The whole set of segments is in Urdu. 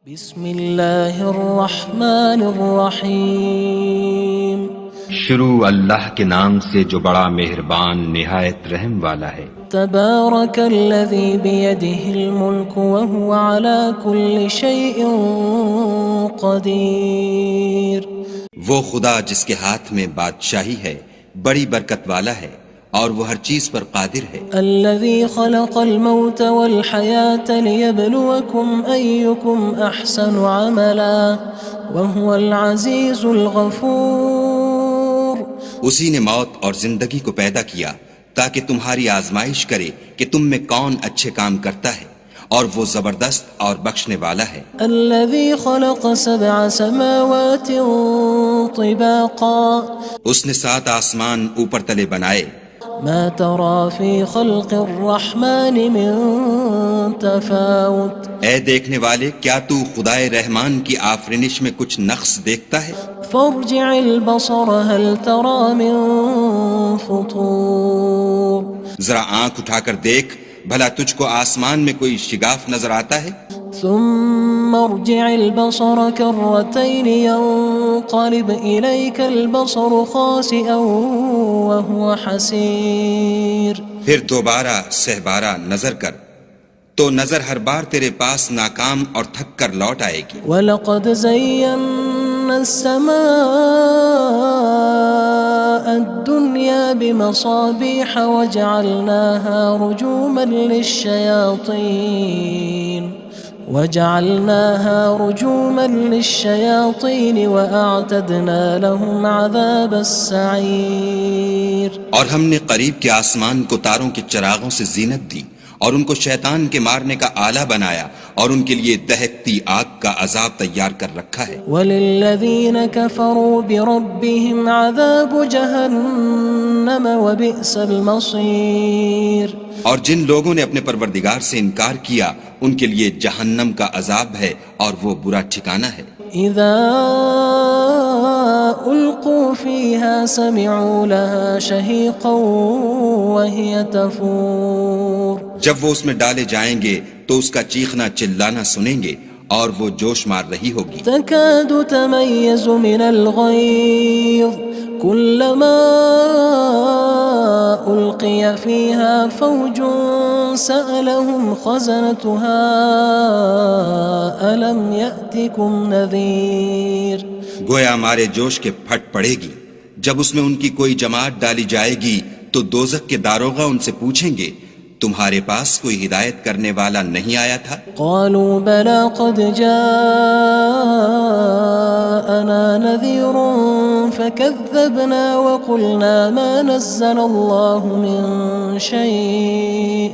بسم اللہ الرحمن الرحیم شروع اللہ کے نام سے جو بڑا مہربان نہایت رحم والا ہے۔ تبارک الذی بیدہ الملک وہو علی کل شیء قدیر۔ وہ خدا جس کے ہاتھ میں بادشاہی ہے بڑی برکت والا ہے اور وہ ہر چیز پر قادر ہے۔ الذی خلق الموت والحیاة لیبلوکم ایکم احسن عملا وہو العزیز الغفور۔ اسی نے موت اور زندگی کو پیدا کیا تاکہ تمہاری آزمائش کرے کہ تم میں کون اچھے کام کرتا ہے، اور وہ زبردست اور بخشنے والا ہے۔ الذی خلق سبع سماوات طباقا۔ اس نے 7 آسمان اوپر تلے بنائے۔ ما ترى في خلق الرحمن من تفاوت۔ اے دیکھنے والے، کیا تو خدائے رحمان کی آفرینش میں کچھ نقص دیکھتا ہے؟ فارجع البصر هل ترى من فطور۔ ذرا آنکھ اٹھا کر دیکھ، بھلا تجھ کو آسمان میں کوئی شگاف نظر آتا ہے؟ ثم ارجع البصر كرتين ينقلب إليك البصر خاسئا وهو حسير۔ پھر دوبارہ سہبارہ نظر کر تو نظر ہر بار تیرے پاس ناکام اور تھک کر لوٹ آئے گی۔ وَلَقَدْ زَيَّنَّا السَّمَاءَ الدُّنْيَا بِمَصَابِيحَ وَجَعَلْنَاهَا رُجُومًا لِلشَّيَاطِينِ وَأَعْتَدْنَا لَهُمْ عَذَابَ السَّعِيرِ۔ اور ہم نے قریب کے آسمان کو تاروں کے چراغوں سے زینت دی اور ان کو شیطان کے مارنے کا آلہ بنایا، اور ان کے لیے دہکتی آگ کا عذاب تیار کر رکھا ہے۔ وَلِلَّذِينَ كَفَرُوا بِرَبِّهِمْ عَذَابُ جَهَنَّمَ وَبِئْسَ الْمَصِيرُ۔ اور جن لوگوں نے اپنے پروردگار سے انکار کیا ان کے لیے جہنم کا عذاب ہے اور وہ برا ٹھکانہ ہے۔ اذا القوا فيها سمعوا لها شهيقا وهي تفور۔ جب وہ اس میں ڈالے جائیں گے تو اس کا چیخنا چلانا سنیں گے اور وہ جوش مار رہی ہوگی۔ تكاد تميز من الغيظ كلما ألقي فيها فوج سألهم خزنتها ألم يأتكم نذير۔ گویا مارے جوش کے پھٹ پڑے گی۔ جب اس میں ان کی کوئی جماعت ڈالی جائے گی تو دوزخ کے داروغہ ان سے پوچھیں گے تمہارے پاس کوئی ہدایت کرنے والا نہیں آیا تھا؟ قالوا بلى قد جاءنا نذير فكذبنا وقلنا ما نزل الله من شيء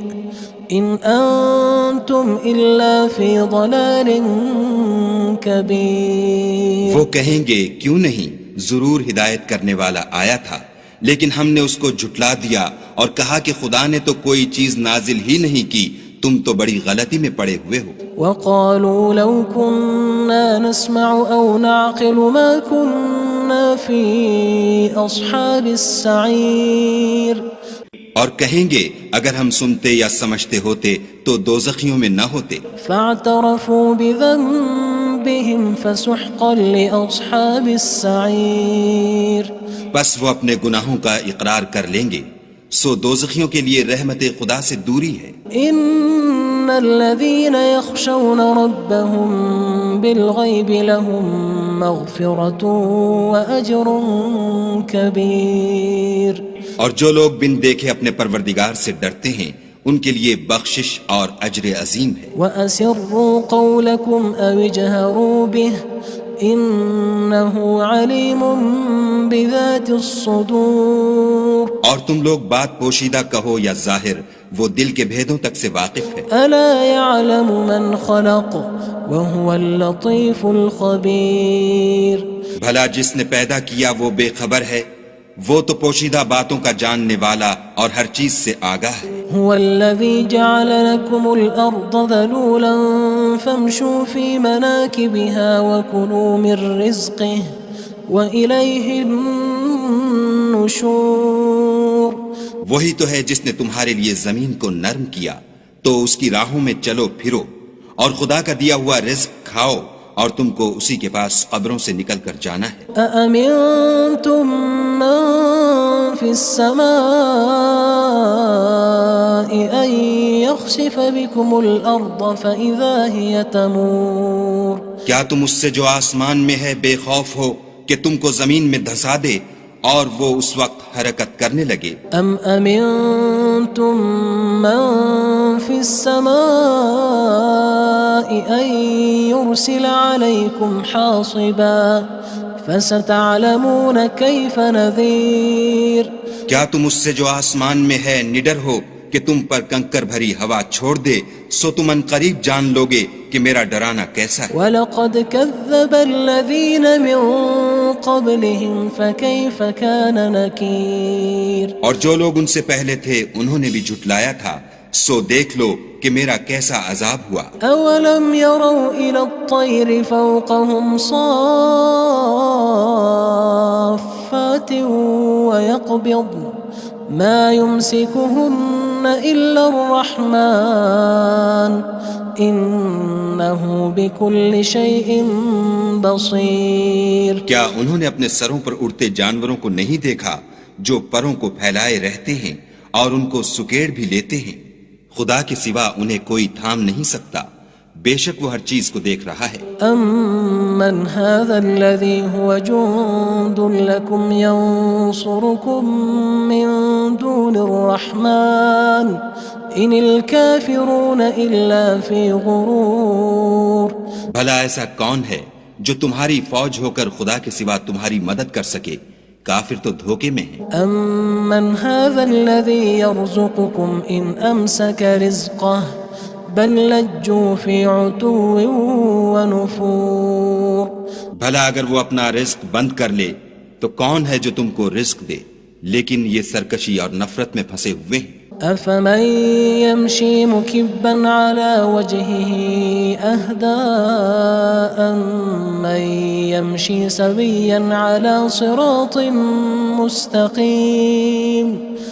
إن أنتم إلا في ضلال كبير۔ وہ کہیں گے کیوں نہیں، ضرور ہدایت کرنے والا آیا تھا، لیکن ہم نے اس کو جھٹلا دیا اور کہا کہ خدا نے تو کوئی چیز نازل ہی نہیں کی، تم تو بڑی غلطی میں پڑے ہوئے ہو۔ وقالوا لو كنا نسمع أو نعقل ما كنا في أصحاب السعير۔ اور کہیں گے اگر ہم سنتے یا سمجھتے ہوتے تو دوزخیوں میں نہ ہوتے۔ فاعترفوا بذنبهم فسحقا لأصحاب السعير۔ بس وہ اپنے گناہوں کا اقرار کر لیں گے، سو دوزخیوں کے لیے رحمت خدا سے دوری ہے۔ ان الذين يخشون ربهم بالغيب لهم مغفرة وأجر كبير۔ اور جو لوگ بن دیکھے اپنے پروردگار سے ڈرتے ہیں ان کے لیے بخشش اور اجر عظیم ہے۔ وَأَسِرُّوا قَوْلَكُمْ أَوِ اجْهَرُوا بِهِ إِنَّهُ عَلِيمٌ بِذَاتِ الصُّدُورِ۔ اور تم لوگ بات پوشیدہ کہو یا ظاہر، وہ دل کے بھیدوں تک سے واقف ہے۔ أَلَا يَعْلَمُ مَنْ خَلَقَ وَهُوَ اللَّطِيفُ الْخَبِيرُ۔ بھلا جس نے پیدا کیا وہ بے خبر ہے، وہ تو پوشیدہ باتوں کا جاننے والا اور ہر چیز سے آگاہ ہے۔ هو الذي جعل لكم الأرض ذلولا فامشوا في مناكبها وكلوا من رزقه وإليه النشور۔ وہی تو ہے جس نے تمہارے لیے زمین کو نرم کیا تو اس کی راہوں میں چلو پھرو اور خدا کا دیا ہوا رزق کھاؤ اور تم کو اسی کے پاس قبروں سے نکل کر جانا ہے۔ أأمنتم من في السماء أن يخسف بكم الأرض فإذا هي تمور کیا تم اس سے جو آسمان میں ہے بے خوف ہو کہ تم کو زمین میں دھسا دے اور وہ اس وقت حرکت کرنے لگے؟ أم أمنتم من في السماء أن يرسل عليكم حاصبا فستعلمون كيف نذير کیا تم اس سے جو آسمان میں ہے نڈر ہو کہ تم پر کنکر بھری ہوا چھوڑ دے، سو تم ان قریب جان لوگے کہ میرا ڈرانا کیسا ہے۔ وَلَقَدْ كَذَّبَ الَّذِينَ مِن قَبْلِهِمْ فَكَيْفَ كَانَ نَكِيرٌ اور جو لوگ ان سے پہلے تھے انہوں نے بھی جھٹلایا تھا، سو دیکھ لو کہ میرا کیسا عذاب ہوا۔ أَوَلَمْ يَرَوْا إِلَى الطَّيْرِ فَوْقَهُمْ صَافَّاتٍ وَيَقْبِضْنَ مَا يُمْسِكُهُنَّ إِلَّا الرَّحْمَنُ إِنَّهُ بِكُلِّ شَيْءٍ بَصِيرٌ کیا انہوں نے اپنے سروں پر اڑتے جانوروں کو نہیں دیکھا جو پروں کو پھیلائے رہتے ہیں اور ان کو سکیڑ بھی لیتے ہیں؟ خدا کے سوا انہیں کوئی تھام نہیں سکتا، بے شک وہ ہر چیز کو دیکھ رہا ہے۔ أَمَّنْ هَذَا الَّذِي هُوَ جُندٌ لَكُمْ يَنصُرُكُم مِّن دُونِ الرَّحْمَنِ إِنِ الْكَافِرُونَ إِلَّا فِي غُرُورٍ بھلا ایسا کون ہے جو تمہاری فوج ہو کر خدا کے سوا تمہاری مدد کر سکے؟ کافر تو دھوکے میں ہیں۔ أَمَّنْ هَذَا الَّذِي يَرْزُقُكُمْ إِنْ أَمْسَكَ رِزْقَهُ بَلْ لَجُّوا فِي عُتُوٍّ وَنُفُورٍ بھلا اگر وہ اپنا رزق بند کر لے تو کون ہے جو تم کو رزق دے؟ لیکن یہ سرکشی اور نفرت میں پھنسے ہوئے ہیں۔ أَفَمَن يَمْشِي مُكِبًّا عَلَى وَجْهِهِ أَهْدَىٰ أَمَّن يَمْشِي سَوِيًّا عَلَى صِرَاطٍ مُّسْتَقِيمٍ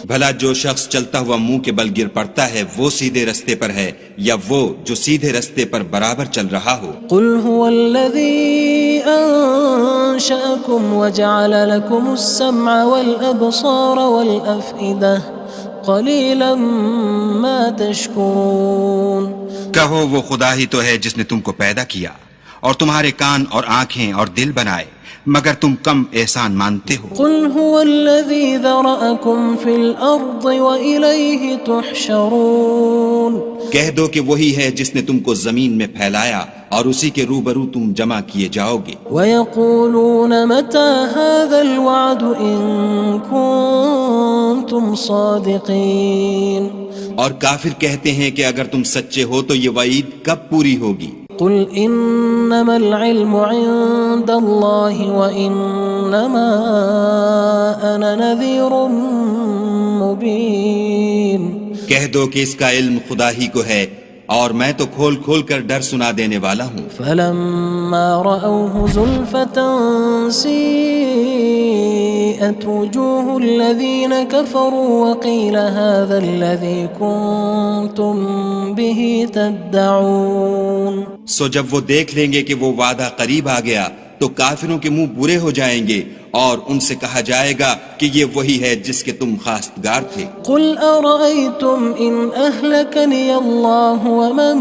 بھلا جو شخص چلتا ہوا منہ کے بل گر پڑتا ہے وہ سیدھے رستے پر ہے یا وہ جو سیدھے رستے پر برابر چل رہا ہو؟ قُلْ هُوَ الَّذِي أَنشَأَكُمْ وَجَعَلَ لَكُمُ السَّمْعَ وَالْأَبْصَارَ وَالْأَفْئِدَةَ قَلِيلًا مَا تَشْكُرُونَ کہو وہ خدا ہی تو ہے جس نے تم کو پیدا کیا اور تمہارے کان اور آنکھیں اور دل بنائے، مگر تم کم احسان مانتے ہو۔ قُلْ هُوَ الَّذِي ذَرَأَكُمْ فِي الْأَرْضِ وَإِلَيْهِ تُحْشَرُونَ کہہ دو کہ وہی ہے جس نے تم کو زمین میں پھیلایا اور اسی کے روبرو تم جمع کیے جاؤ گے۔ وَيَقُولُونَ مَتَى هَذَا الْوَعْدُ إِن كُنتُمْ صَادِقِينَ اور کافر کہتے ہیں کہ اگر تم سچے ہو تو یہ وعید کب پوری ہوگی؟ قُلْ إِنَّمَا الْعِلْمُ عِندَ اللَّهِ وَإِنَّمَا أَنَا نَذِيرٌ مُّبِينٌ کہہ دو کہ اس کا علم خدا ہی کو ہے اور میں تو کھول کھول کر ڈر سنا دینے والا ہوں۔ فَلَمَّا رَأَوْهُ زُلْفَةً سِيئَتْ وُجُوهُ الَّذِينَ كَفَرُوا وَقِيلَ هَذَا الَّذِي كُنتُم بِهِ تَدَّعُونَ سو جب وہ دیکھ لیں گے کہ وہ وعدہ قریب آ گیا تو کافروں کے منہ برے ہو جائیں گے اور ان سے کہا جائے گا کہ یہ وہی ہے جس کے تم خواستگار تھے۔ قُلْ أَرَأَيْتُمْ إِنْ أَهْلَكَنِيَ اللَّهُ وَمَن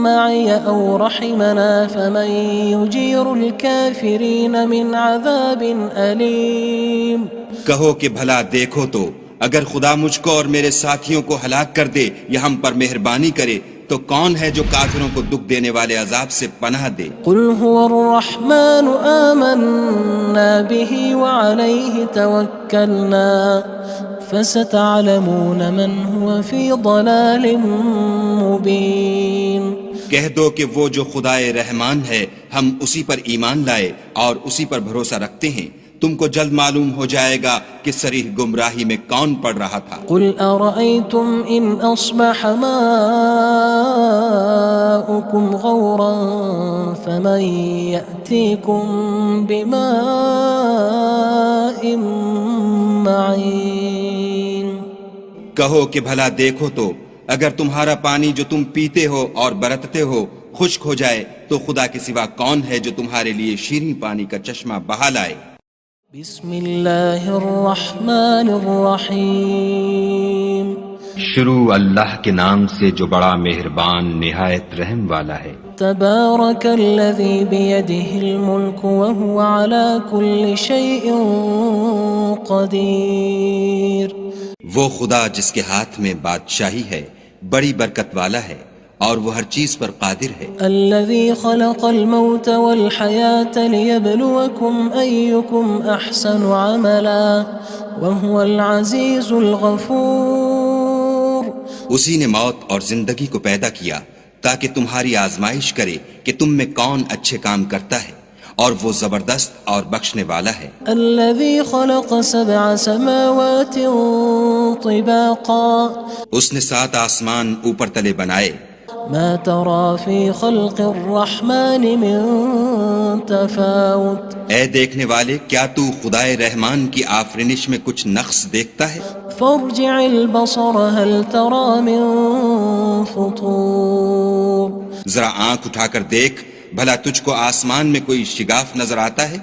مَّعِيَ أَوْ رَحِمَنَا فَمَن يُجِيرُ الْكَافِرِينَ مِنْ عَذَابٍ أَلِيمٍ کہو کہ بھلا دیکھو تو اگر خدا مجھ کو اور میرے ساتھیوں کو ہلاک کر دے یا ہم پر مہربانی کرے تو کون ہے جو کافروں کو دکھ دینے والے عذاب سے پناہ دے؟ قُلْ هُوَ الرَّحْمَنُ آمَنَّا بِهِ وَعَلَيْهِ تَوَكَّلْنَا فَسَتَعْلَمُونَ مَنْ هُوَ فِي ضَلَالٍ مُّبِينٍ کہہ دو کہ وہ جو خدائے رحمان ہے ہم اسی پر ایمان لائے اور اسی پر بھروسہ رکھتے ہیں، تم کو جلد معلوم ہو جائے گا کہ صریح گمراہی میں کون پڑ رہا تھا۔ قُلْ أَرَأَيْتُمْ إِنْ أَصْبَحَ مَاؤُكُمْ غَوْرًا فَمَن يَأْتِيكُم بِمَاءٍ مَّعِينٍ کہو کہ بھلا دیکھو تو اگر تمہارا پانی جو تم پیتے ہو اور برتتے ہو خشک ہو جائے تو خدا کے سوا کون ہے جو تمہارے لیے شیریں پانی کا چشمہ بہا لائے؟ بسم اللہ الرحمن الرحیم شروع اللہ کے نام سے جو بڑا مہربان نہایت رحم والا ہے۔ تبارک الذی بیدہ الملک وہو علی کل شیء قدیر۔ وہ خدا جس کے ہاتھ میں بادشاہی ہے بڑی برکت والا ہے اور وہ ہر چیز پر قادر ہے۔ الذی خلق الموت والحیاة لیبلوکم ایکم احسن عملا وہو العزیز الغفور۔ اسی نے موت اور زندگی کو پیدا کیا تاکہ تمہاری آزمائش کرے کہ تم میں کون اچھے کام کرتا ہے، اور وہ زبردست اور بخشنے والا ہے۔ الذی خلق سبع سماوات طباقا۔ اس نے 7 آسمان اوپر تلے بنائے۔ ما ترى في خلق الرحمن من تفاوت۔ اے دیکھنے والے، کیا تو خدائے رحمان کی آفرینش میں کچھ نقص دیکھتا ہے؟ فارجع البصر هل ترى من فطور۔ ذرا آنکھ اٹھا کر دیکھ، بھلا تجھ کو آسمان میں کوئی شگاف نظر آتا ہے؟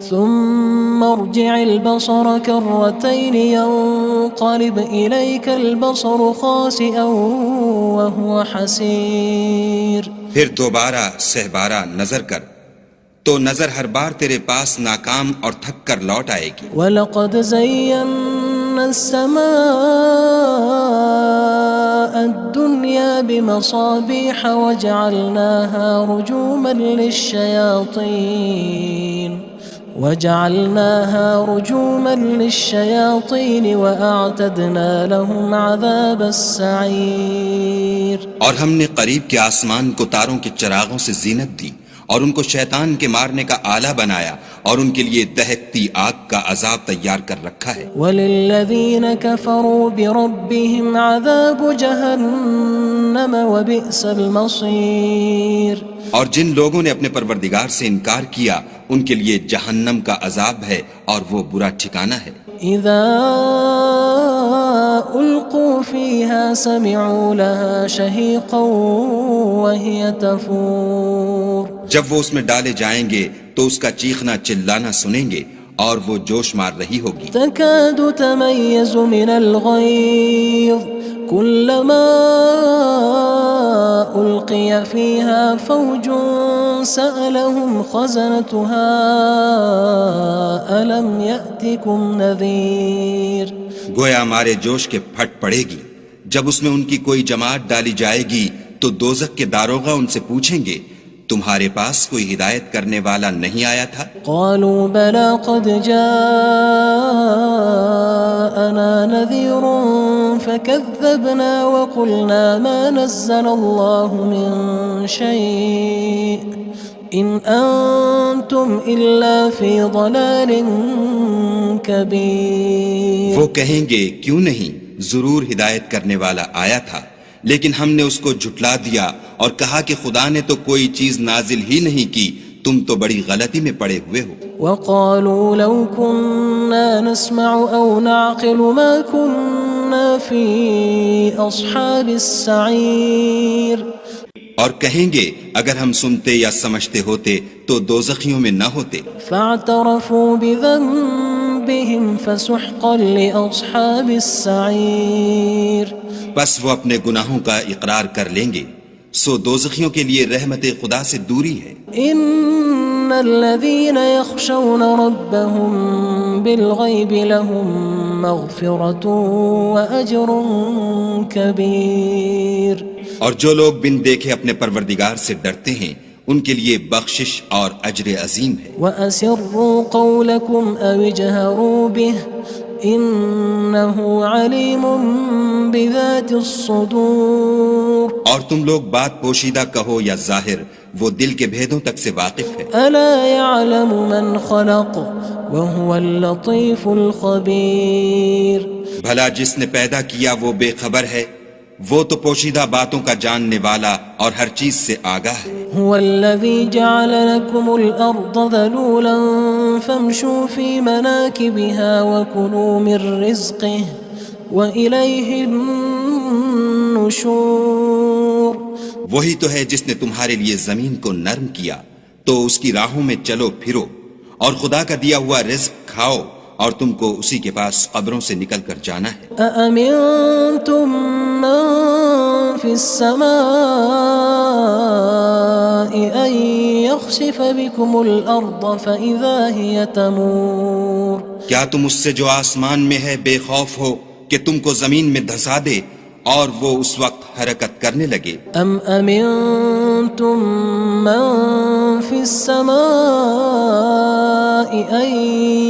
ثم ارجع البصر كرتين ينقلب إليك البصر خاسئا وهو حسير۔ پھر دوبارہ سہبارہ نظر کر تو نظر ہر بار تیرے پاس ناکام اور تھک کر لوٹ آئے گی۔ وَلَقَدْ زَيَّنَّا السَّمَاءَ الدُّنْيَا بِمَصَابِيحَ وَجَعَلْنَاهَا رُجُومًا لِلشَّيَاطِينِ وَأَعْتَدْنَا لَهُمْ عَذَابَ السَّعِيرِ۔ اور ہم نے قریب کے آسمان کو تاروں کے چراغوں سے زینت دی اور ان کو شیطان کے مارنے کا آلہ بنایا اور ان کے لیے دہکتی آگ کا عذاب تیار کر رکھا ہے۔ وَلِلَّذِينَ كَفَرُوا بِرَبِّهِمْ عَذَابُ جَهَنَّمَ وَبِئْسَ الْمَصِيرُ۔ اور جن لوگوں نے اپنے پروردگار سے انکار کیا ان کے لیے جہنم کا عذاب ہے اور وہ برا ٹھکانہ ہے۔ اذا القوا فيها سمعوا لها شهيقا وهي تفور۔ جب وہ اس میں ڈالے جائیں گے تو اس کا چیخنا چلانا سنیں گے اور وہ جوش مار رہی ہوگی۔ تكاد تميز من الغيظ كلما ألقي فيها فوج سألهم خزنتها ألم يأتكم نذير۔ گویا مارے جوش کے پھٹ پڑے گی۔ جب اس میں ان کی کوئی جماعت ڈالی جائے گی تو دوزخ کے داروغہ ان سے پوچھیں گے تمہارے پاس کوئی ہدایت کرنے والا نہیں آیا تھا؟ قالوا بلى قد جاءنا نذير فكذبنا وقلنا ما نزل الله من شيء إن أنتم إلا في ضلال كبير۔ وہ کہیں گے کیوں نہیں، ضرور ہدایت کرنے والا آیا تھا، لیکن ہم نے اس کو جھٹلا دیا اور کہا کہ خدا نے تو کوئی چیز نازل ہی نہیں کی، تم تو بڑی غلطی میں پڑے ہوئے ہو۔ وقالوا لو كنا نسمع أو نعقل ما كنا في أصحاب السعير۔ اور کہیں گے اگر ہم سنتے یا سمجھتے ہوتے تو دوزخیوں میں نہ ہوتے۔ فاعترفوا بذنبهم فسحقا لأصحاب السعير۔ بس وہ اپنے گناہوں کا اقرار کر لیں گے، سو دوزخیوں کے لیے رحمت خدا سے دوری ہے۔ ان الذين يخشون ربهم بالغيب لهم مغفرة وأجر كبير۔ اور جو لوگ بن دیکھے اپنے پروردگار سے ڈرتے ہیں ان کے لیے بخشش اور اجر عظیم ہے۔ وَأَسِرُّوا قَوْلَكُمْ أَوِ اجْهَرُوا بِهِ إِنَّهُ عَلِيمٌ بِذَاتِ الصُّدُورِ۔ اور تم لوگ بات پوشیدہ کہو یا ظاہر، وہ دل کے بھیدوں تک سے واقف ہے۔ أَلَا يَعْلَمُ مَنْ خَلَقَ وَهُوَ اللَّطِيفُ الْخَبِيرُ۔ بھلا جس نے پیدا کیا وہ بے خبر ہے، وہ تو پوشیدہ باتوں کا جاننے والا اور ہر چیز سے آگاہ ہے۔ هو الذي جعل لكم الأرض ذلولا فامشوا في مناكبها وكلوا من رزقه وإليه النشور۔ وہی تو ہے جس نے تمہارے لیے زمین کو نرم کیا تو اس کی راہوں میں چلو پھرو، اور خدا کا دیا ہوا رزق کھاؤ، اور تم کو اسی کے پاس قبروں سے نکل کر جانا ہے۔ أأمنتم من في السماء أن يخسف بكم الأرض فإذا هي تمور کیا تم اس سے جو آسمان میں ہے بے خوف ہو کہ تم کو زمین میں دھسا دے اور وہ اس وقت حرکت کرنے لگے؟ أم أمنتم من في السماء أن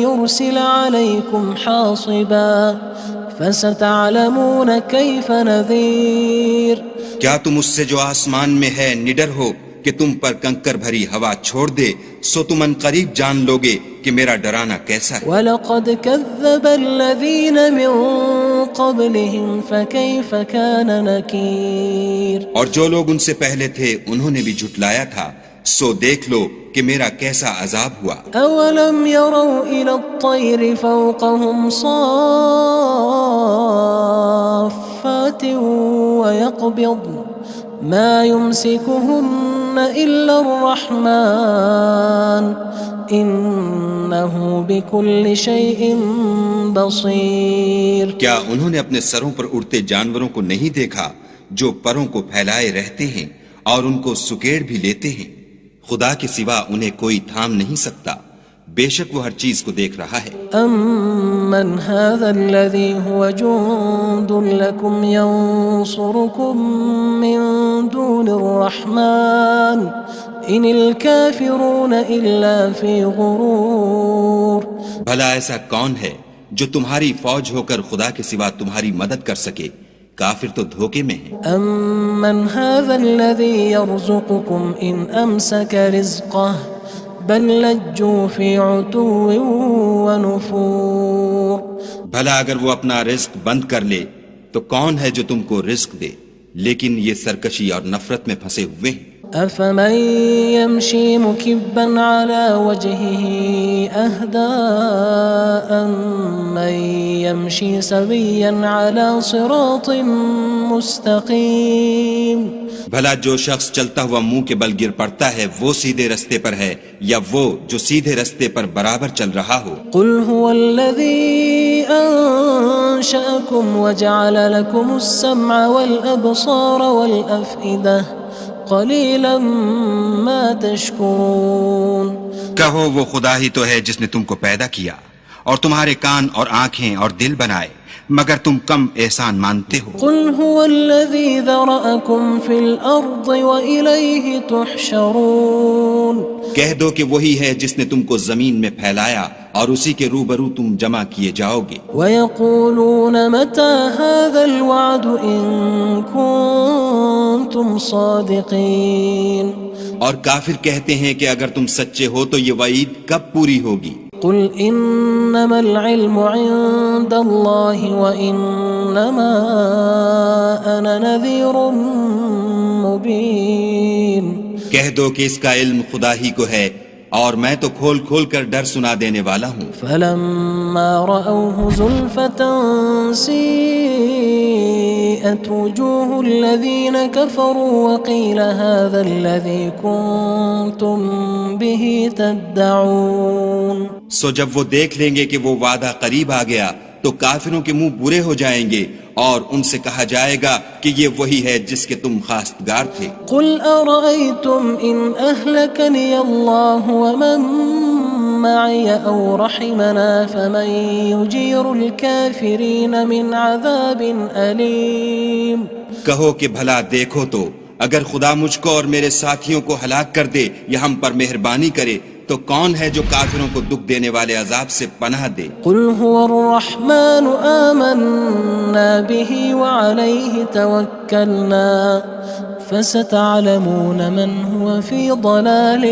يرسل عليكم حاصبا فستعلمون كيف نذير کیا تم اس سے جو آسمان میں ہے نڈر ہو کہ تم پر کنکر بھری ہوا چھوڑ دے، سو تم ان قریب جان لوگے کہ میرا ڈرانا کیسا ہے۔ وَلَقَدْ كَذَّبَ الَّذِينَ مِن قَبْلِهِمْ فَكَيْفَ كَانَ نَكِيرٌ اور جو لوگ ان سے پہلے تھے انہوں نے بھی جھٹلایا تھا، سو دیکھ لو کہ میرا کیسا عذاب ہوا۔ أَوَلَمْ يَرَوْا إِلَى الطَّيْرِ فَوْقَهُمْ صَافَّاتٍ وَيَقْبِضْنَ مَا يُمْسِكُهُنَّ إِلَّا الرَّحْمَنُ إِنَّهُ بِكُلِّ شَيْءٍ بَصِيرٌ کیا انہوں نے اپنے سروں پر اڑتے جانوروں کو نہیں دیکھا جو پروں کو پھیلائے رہتے ہیں اور ان کو سکیڑ بھی لیتے ہیں؟ خدا کے سوا انہیں کوئی تھام نہیں سکتا، بے شک وہ ہر چیز کو دیکھ رہا ہے۔ أَمَّنْ هَذَا الَّذِي هُوَ جُندٌ لَكُمْ يَنصُرُكُم مِّن دُونِ الرَّحْمَنِ إِنِ الْكَافِرُونَ إِلَّا فِي غُرُورٍ بھلا ایسا کون ہے جو تمہاری فوج ہو کر خدا کے سوا تمہاری مدد کر سکے؟ کافر تو دھوکے میں ہیں۔ أَمَّنْ هَذَا الَّذِي يَرْزُقُكُمْ إِنْ أَمْسَكَ رِزْقَهُ بَلْ لَجُّوا فِي عُتُوٍّ وَنُفُورٍ بھلا اگر وہ اپنا رزق بند کر لے تو کون ہے جو تم کو رزق دے؟ لیکن یہ سرکشی اور نفرت میں پھنسے ہوئے ہیں۔ أَفَمَن يَمْشِي مُكِبًّا عَلَى وَجْهِهِ أَهْدَىٰ أَمَّن يَمْشِي سَوِيًّا عَلَى صِرَاطٍ مُّسْتَقِيمٍ بھلا جو شخص چلتا ہوا منہ کے بل گر پڑتا ہے وہ سیدھے رستے پر ہے یا وہ جو سیدھے رستے پر برابر چل رہا ہو؟ قُلْ هُوَ الَّذِي أَنشَأَكُمْ وَجَعَلَ لَكُمُ السَّمْعَ وَالْأَبْصَارَ وَالْأَفْئِدَةَ قَلِيلًا مَا تَشْكُرُونَ کہو وہ خدا ہی تو ہے جس نے تم کو پیدا کیا اور تمہارے کان اور آنکھیں اور دل بنائے، مگر تم کم احسان مانتے ہو۔ قُلْ هُوَ الَّذِي ذَرَأَكُمْ فِي الْأَرْضِ وَإِلَيْهِ تُحْشَرُونَ کہہ دو کہ وہی ہے جس نے تم کو زمین میں پھیلایا اور اسی کے روبرو تم جمع کیے جاؤ گے۔ وَيَقُولُونَ مَتَى هَذَا الْوَعْدُ إِن كُنتُمْ صَادِقِينَ اور کافر کہتے ہیں کہ اگر تم سچے ہو تو یہ وعید کب پوری ہوگی؟ قُلْ إِنَّمَا الْعِلْمُ عِندَ اللَّهِ وَإِنَّمَا أَنَا نَذِيرٌ مُّبِينٌ کہہ دو کہ اس کا علم خدا ہی کو ہے اور میں تو کھول کھول کر ڈر سنا دینے والا ہوں۔ فَلَمَّا رَأَوْهُ زُلْفَةً سِيئَتْ وُجُوهُ الَّذِينَ كَفَرُوا وَقِيلَ هَذَا الَّذِي كُنتُم بِهِ تَدَّعُونَ سو جب وہ دیکھ لیں گے کہ وہ وعدہ قریب آ گیا تو کافروں کے منہ برے ہو جائیں گے اور ان سے کہا جائے گا کہ یہ وہی ہے جس کے تم خواستگار تھے۔ قُلْ أَرَأَيْتُمْ إِنْ أَهْلَكَنِيَ اللَّهُ وَمَن مَّعِيَ أَوْ رَحِمَنَا فَمَن يُجِيرُ الْكَافِرِينَ مِنْ عَذَابٍ أَلِيمٍ کہو کہ بھلا دیکھو تو اگر خدا مجھ کو اور میرے ساتھیوں کو ہلاک کر دے یا ہم پر مہربانی کرے تو کون ہے جو کافروں کو دکھ دینے والے عذاب سے پناہ دے؟ قُلْ هُوَ الرَّحْمَنُ آمَنَّا بِهِ وَعَلَيْهِ تَوَكَّلْنَا فَسَتَعْلَمُونَ مَنْ هُوَ فِي ضَلَالٍ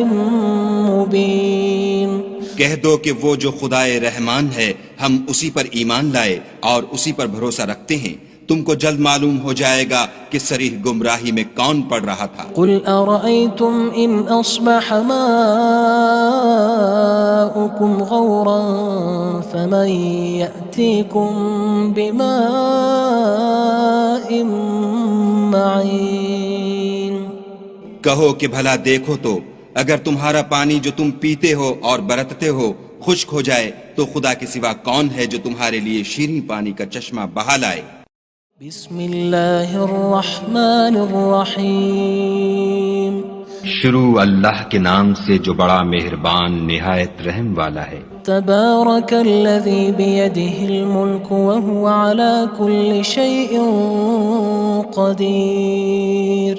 مُّبِينٍ کہہ دو کہ وہ جو خدائے رحمان ہے ہم اسی پر ایمان لائے اور اسی پر بھروسہ رکھتے ہیں، تم کو جلد معلوم ہو جائے گا کہ صریح گمراہی میں کون پڑ رہا تھا۔ قُلْ أَرَأَيْتُمْ إِنْ أَصْبَحَ مَاؤُكُمْ غَوْرًا فَمَن يَأْتِيكُم بِمَاءٍ مَّعِينٍ کہو کہ بھلا دیکھو تو اگر تمہارا پانی جو تم پیتے ہو اور برتتے ہو خشک ہو جائے تو خدا کے سوا کون ہے جو تمہارے لیے شیریں پانی کا چشمہ بہا لائے؟ بسم اللہ الرحمن الرحیم شروع اللہ کے نام سے جو بڑا مہربان نہایت رحم والا ہے۔ تبارک الذی بیدہ الملک وہو علی کل شیء قدیر۔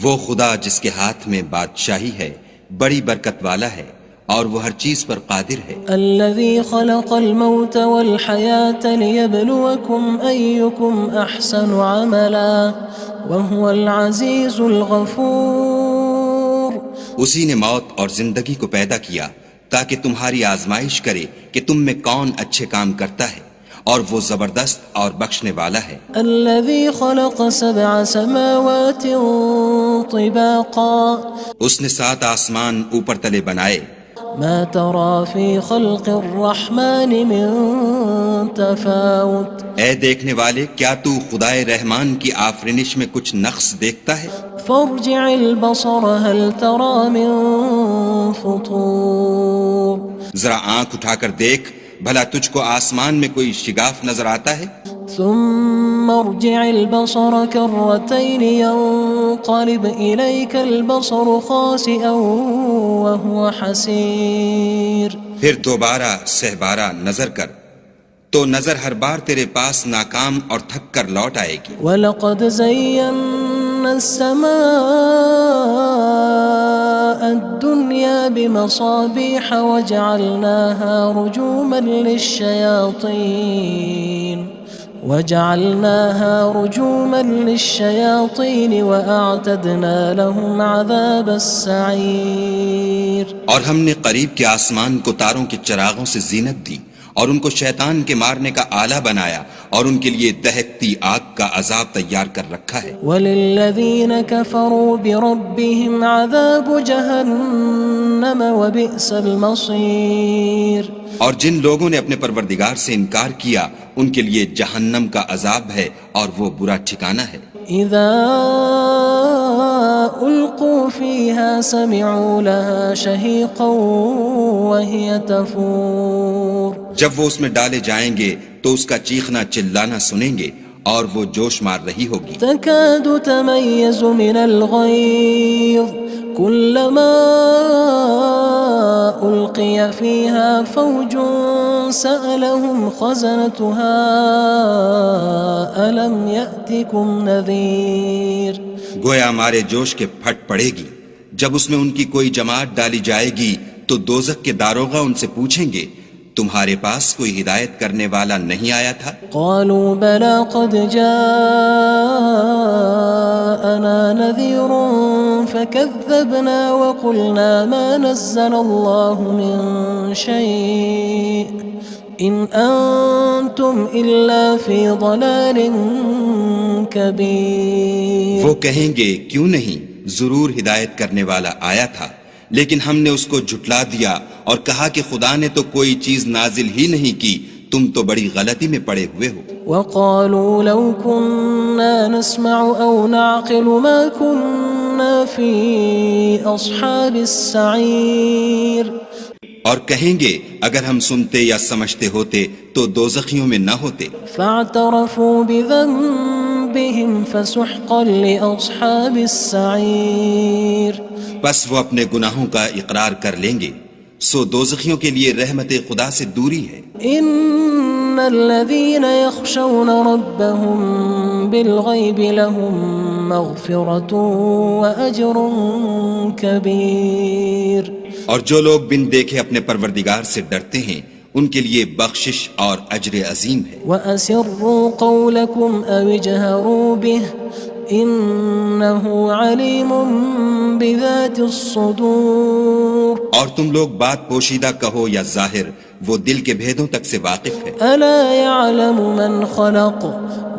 وہ خدا جس کے ہاتھ میں بادشاہی ہے بڑی برکت والا ہے اور وہ ہر چیز پر قادر ہے۔ الذي خلق الموت والحياة ليبلوكم أيكم أحسن عملا وهو العزيز الغفور۔ اسی نے موت اور زندگی کو پیدا کیا تاکہ تمہاری آزمائش کرے کہ تم میں کون اچھے کام کرتا ہے، اور وہ زبردست اور بخشنے والا ہے۔ الذي خلق 7 سماوات طباقا۔ اس نے 7 آسمان اوپر تلے بنائے۔ ما ترى في خلق الرحمن من تفاوت۔ اے دیکھنے والے، کیا تو خدائے رحمان کی آفرینش میں کچھ نقص دیکھتا ہے؟ فارجع البصر هل ترى من فطور۔ ذرا آنکھ اٹھا کر دیکھ، بھلا تجھ کو آسمان میں کوئی شگاف نظر آتا ہے؟ ثم ارجع البصر كرتين ينقلب إليك البصر خاسئا وهو حسير۔ پھر دوبارہ سہبارہ نظر کر تو نظر ہر بار تیرے پاس ناکام اور تھک کر لوٹ آئے گی۔ وَلَقَدْ زَيَّنَّا السَّمَاءَ الدُّنْيَا بِمَصَابِيحَ وَجَعَلْنَاهَا رُجُومًا لِلشَّيَاطِينِ وَأَعْتَدْنَا لَهُمْ عَذَابَ السَّعِيرِ۔ اور ہم نے قریب کے آسمان کو تاروں کے چراغوں سے زینت دی اور ان کو شیطان کے مارنے کا آلہ بنایا اور ان کے لیے دہکتی آگ کا عذاب تیار کر رکھا ہے۔ وَلِلَّذِينَ كَفَرُوا بِرَبِّهِمْ عَذَابُ جَهَنَّمَ وَبِئْسَ الْمَصِيرُ۔ اور جن لوگوں نے اپنے پروردگار سے انکار کیا ان کے لیے جہنم کا عذاب ہے اور وہ برا ٹھکانہ ہے۔ اذا القوا فيها سمعوا لها شهيقا وهي تفور۔ جب وہ اس میں ڈالے جائیں گے تو اس کا چیخنا چلانا سنیں گے اور وہ جوش مار رہی ہوگی۔ تكاد تميز من الغيظ كلما ألقي فيها فوج سألهم خزنتها ألم يأتكم نذير۔ گویا ہمارے جوش کے پھٹ پڑے گی جب اس میں ان کی کوئی جماعت ڈالی جائے گی تو دوزخ کے داروغہ ان سے پوچھیں گے تمہارے پاس کوئی ہدایت کرنے والا نہیں آیا تھا؟ قالوا بلى قد جاءنا نذير فكذبنا وقلنا ما نزل الله من شيء إن أنتم إلا في ضلال كبير۔ وہ کہیں گے کیوں نہیں، ضرور ہدایت کرنے والا آیا تھا، لیکن ہم نے اس کو جھٹلا دیا اور کہا کہ خدا نے تو کوئی چیز نازل ہی نہیں کی، تم تو بڑی غلطی میں پڑے ہوئے ہو۔ وقالوا لو كنا نسمع أو نعقل ما كنا في أصحاب السعير۔ اور کہیں گے اگر ہم سنتے یا سمجھتے ہوتے تو دوزخیوں میں نہ ہوتے۔ فاعترفوا بذنبهم فسحقا لأصحاب السعير۔ بس وہ اپنے گناہوں کا اقرار کر لیں گے، سو دوزخیوں کے لیے رحمت خدا سے دوری ہے۔ ان الذين يخشون ربهم بالغيب لهم مغفرة وأجر كبير۔ اور جو لوگ بن دیکھے اپنے پروردگار سے ڈرتے ہیں ان کے لیے بخشش اور اجر عظیم ہے۔ وَأَسِرُّوا قَوْلَكُمْ أَوِ اجْهَرُوا بِهِ إِنَّهُ عَلِيمٌ بِذَاتِ الصُّدُورِ۔ اور تم لوگ بات پوشیدہ کہو یا ظاہر، وہ دل کے بھیدوں تک سے واقف ہے۔ أَلَا يَعْلَمُ مَنْ خَلَقَ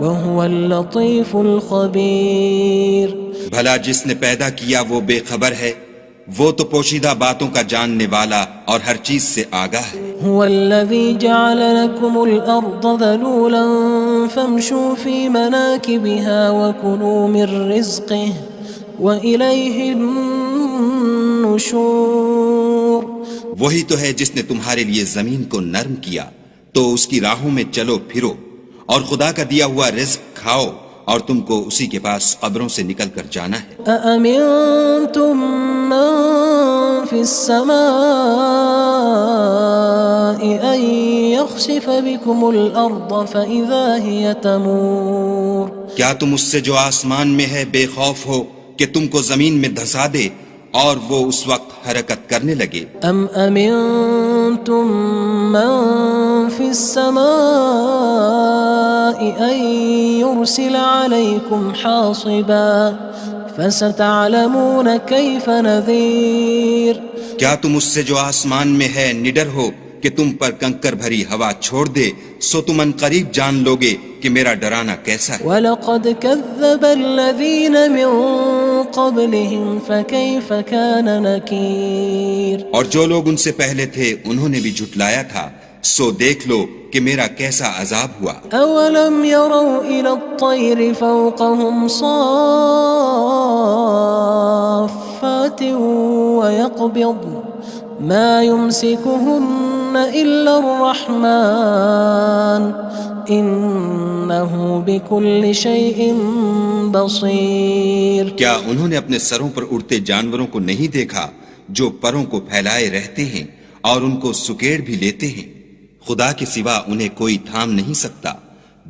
وَهُوَ اللَّطِيفُ الْخَبِيرُ۔ بھلا جس نے پیدا کیا وہ بے خبر ہے، وہ تو پوشیدہ باتوں کا جاننے والا اور ہر چیز سے آگاہ ہے۔ هو الذي جعل لكم الأرض ذلولا فامشوا في مناكبها وكلوا من رزقه وإليه النشور. وہی تو ہے جس نے تمہارے لیے زمین کو نرم کیا تو اس کی راہوں میں چلو پھرو، اور خدا کا دیا ہوا رزق کھاؤ، اور تم کو اسی کے پاس قبروں سے نکل کر جانا ہے. أأمنتم من في السماء أن يخسف بكم الأرض فإذا هي تمور. کیا تم اس سے جو آسمان میں ہے بے خوف ہو کہ تم کو زمین میں دھسا دے اور وہ اس وقت حرکت کرنے لگے؟ أم أمنتم من في السماء أن يرسل عليكم حاصبا فستعلمون كيف نذير. کیا تم اس سے جو آسمان میں ہے نڈر ہو کہ تم پر کنکر بھری ہوا چھوڑ دے، سو تم ان قریب جان لوگے کہ میرا ڈرانا کیسا ہے. وَلَقَدْ كَذَّبَ الَّذِينَ مِن قَبْلِهِمْ فَكَيْفَ كَانَ نَكِيرٌ. اور جو لوگ ان سے پہلے تھے انہوں نے بھی جھٹلایا تھا، سو دیکھ لو کہ میرا کیسا عذاب ہوا. أَوَلَمْ يَرَوْا إِلَى الطَّيْرِ فَوْقَهُمْ صَافَّاتٍ وَيَقْبِضْنَ مَا يُمْسِكُهُنَّ إِلَّا الرَّحْمَنُ إِنَّهُ بِكُلِّ شَيْءٍ بَصِيرٌ. کیا انہوں نے اپنے سروں پر اڑتے جانوروں کو نہیں دیکھا جو پروں کو پھیلائے رہتے ہیں اور ان کو سکیڑ بھی لیتے ہیں؟ خدا کے سوا انہیں کوئی تھام نہیں سکتا،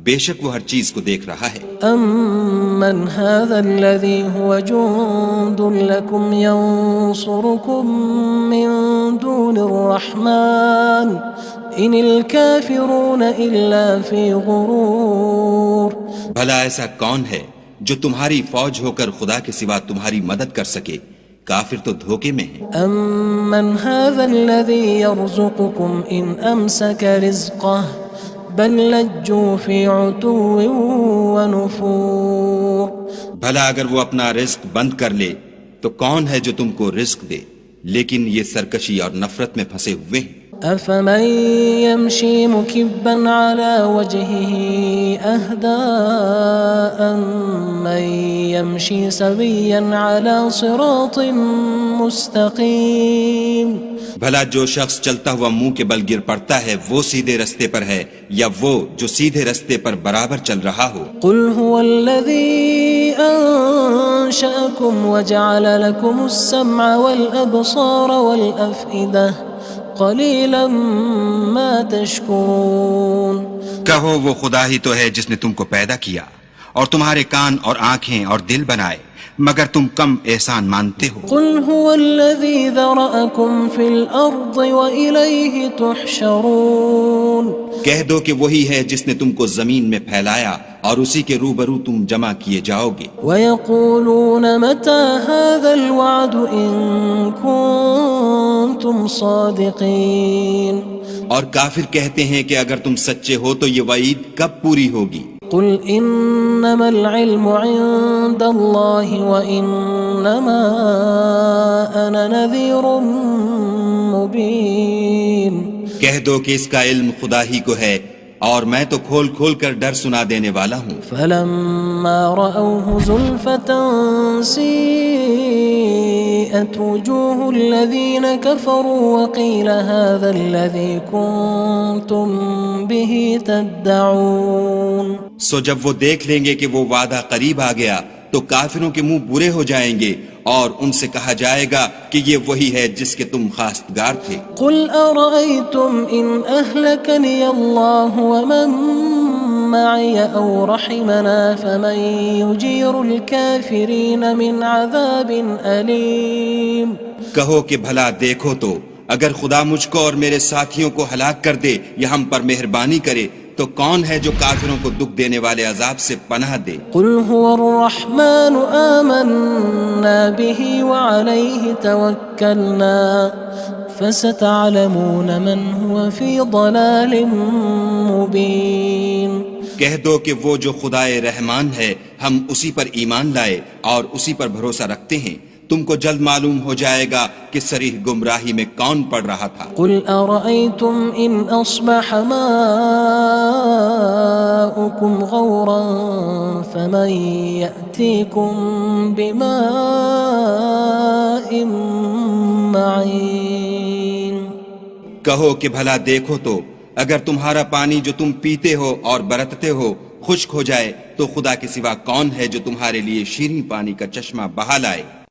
بے شک وہ ہر چیز کو دیکھ رہا ہے. أَمَّنْ هَذَا الَّذِي هُوَ جُندٌ لَكُمْ يَنصُرُكُم مِّن دُونِ الرَّحْمَنِ إِنِ الْكَافِرُونَ إِلَّا فِي غُرُورٍ. بھلا ایسا کون ہے جو تمہاری فوج ہو کر خدا کے سوا تمہاری مدد کر سکے؟ کافر تو دھوکے میں ہیں. أَمَّنْ هَذَا الَّذِي يَرْزُقُكُمْ إِنْ أَمْسَكَ رِزْقَهُ بَلْ لَجُّوا فِي عُتُوٍّ وَنُفُورٍ. بھلا اگر وہ اپنا رزق بند کر لے تو کون ہے جو تم کو رزق دے؟ لیکن یہ سرکشی اور نفرت میں پھنسے ہوئے ہیں. أَفَمَن يَمْشِي مُكِبًّا عَلَى وَجْهِهِ أَهْدَىٰ أَمَّن يَمْشِي سَوِيًّا عَلَى صِرَاطٍ مُّسْتَقِيمٍ. بھلا جو شخص چلتا ہوا منہ کے بل گر پڑتا ہے وہ سیدھے رستے پر ہے یا وہ جو سیدھے رستے پر برابر چل رہا ہو؟ قُلْ هُوَ الَّذِي أَنشَأَكُمْ وَجَعَلَ لَكُمُ السَّمْعَ وَالْأَبْصَارَ وَالْأَفْئِدَةَ قَلِيلًا مَا تَشْكُرُونَ. کہو وہ خدا ہی تو ہے جس نے تم کو پیدا کیا اور تمہارے کان اور آنکھیں اور دل بنائے، مگر تم کم احسان مانتے ہو. قُلْ هُوَ الَّذِي ذَرَأَكُمْ فِي الْأَرْضِ وَإِلَيْهِ تُحْشَرُونَ. کہہ دو کہ وہی ہے جس نے تم کو زمین میں پھیلایا اور اسی کے روبرو تم جمع کیے جاؤ گے. وَيَقُولُونَ مَتَى هَذَا الْوَعْدُ إِن كُنتُمْ صَادِقِينَ. اور کافر کہتے ہیں کہ اگر تم سچے ہو تو یہ وعید کب پوری ہوگی؟ قُلْ إِنَّمَا الْعِلْمُ عِندَ اللَّهِ وَإِنَّمَا أَنَا نَذِيرٌ مُّبِينٌ. کہہ دو کہ اس کا علم خدا ہی کو ہے اور میں تو کھول کھول کر ڈر سنا دینے والا ہوں. فَلَمَّا رَأَوْهُ زُلْفَةً سِيئَتْ وُجُوهُ الَّذِينَ كَفَرُوا وَقِيلَ هَذَا الَّذِي كُنتُم بِهِ تَدَّعُونَ. سو جب وہ دیکھ لیں گے کہ وہ وعدہ قریب آ گیا تو کافروں کے منہ برے ہو جائیں گے اور ان سے کہا جائے گا کہ یہ وہی ہے جس کے تم خواستگار تھے. قُلْ أَرَأَيْتُمْ إِنْ أَهْلَكَنِيَ اللَّهُ وَمَن مَّعِيَ أَوْ رَحِمَنَا فَمَن يُجِيرُ الْكَافِرِينَ مِنْ عَذَابٍ أَلِيمٍ. کہو کہ بھلا دیکھو تو اگر خدا مجھ کو اور میرے ساتھیوں کو ہلاک کر دے یا ہم پر مہربانی کرے تو کون ہے جو کافروں کو دکھ دینے والے عذاب سے پناہ دے؟ قُلْ هُوَ الرَّحْمَنُ آمَنَّا بِهِ وَعَلَيْهِ تَوَكَّلْنَا فَسَتَعْلَمُونَ مَنْ هُوَ فِي ضَلَالٍ مُّبِينٍ. کہہ دو کہ وہ جو خدائے رحمان ہے ہم اسی پر ایمان لائے اور اسی پر بھروسہ رکھتے ہیں، تم کو جلد معلوم ہو جائے گا کہ صریح گمراہی میں کون پڑ رہا تھا۔ قل أرأيتم إن أصبح ماؤكم غورا فمن يأتيكم بماء معين۔ کہو کہ بھلا دیکھو تو اگر تمہارا پانی جو تم پیتے ہو اور برتتے ہو خشک ہو جائے تو خدا کے سوا کون ہے جو تمہارے لیے شیریں پانی کا چشمہ بہا لائے۔